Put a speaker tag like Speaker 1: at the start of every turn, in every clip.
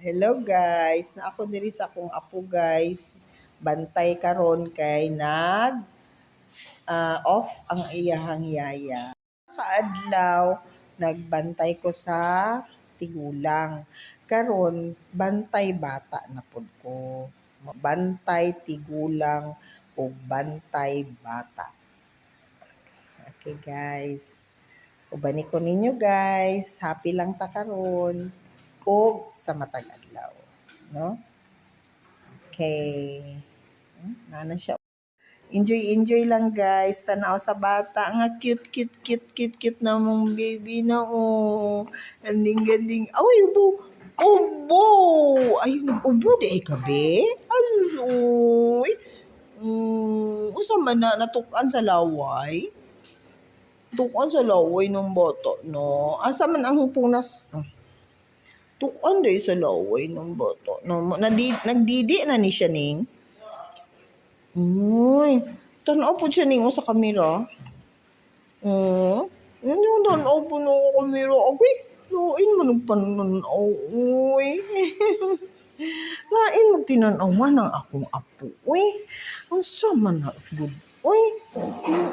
Speaker 1: Hello guys, na ako diri sa akong apo guys. Bantay karon kay off ang iyahang yaya. Kaadlaw nagbantay ko sa tigulang. Karon bantay bata na pud ko. Bantay tigulang o bantay bata. Okay guys. Ubani ko ninyo guys. Happy lang ta karon og sa matag adlaw, no? Okay. Nana siya. Enjoy lang guys. Tanaw sa bata nga cute na mong baby na oh. Anding. Ay, ubo. Ubo! Ay, nag-ubo di ay kabe. Alusoy. Unsa man na natukan sa laway? Tukan sa laway ng bata, no? Asa man ang punas? Tukan day sa laway ng bata. No, nagdidi na ni siya ning. Uy, tanaw po siya ning sa kamera. Hindi mo tanaw po na ako kamera. Agoy, lain man ang pananaw. Uy. Lain magtinanawan ng akong apo. Uy, ang sama na good. Uy,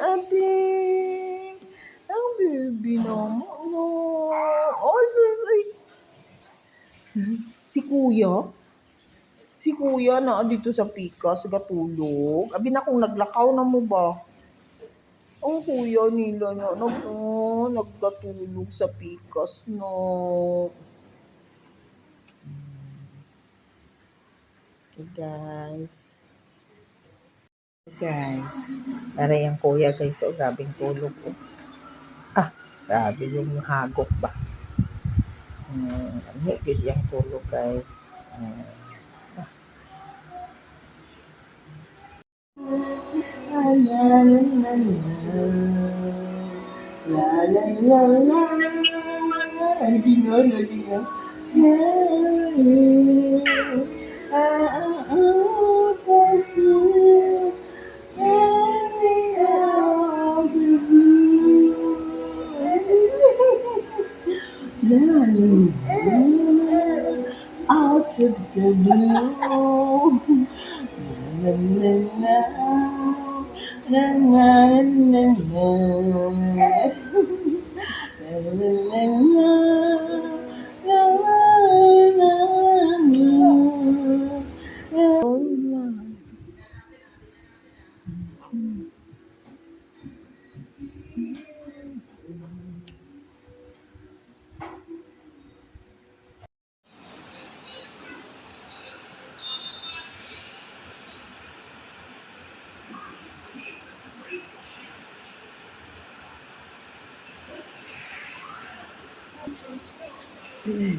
Speaker 1: ate. Ang baby naman. No. Oh, susay. Si kuya? Si kuya na dito sa Pikas, gatulog. Abi na kung naglakaw na mo ba? Ang kuya nila na naggatulog sa Pikas no. Okay guys. Aray ang kuya guys. So, grabing tulog ko. Grabe yung hagok ba? Higit yung tulog guys. Hindi nga. Out of the blue. Yay.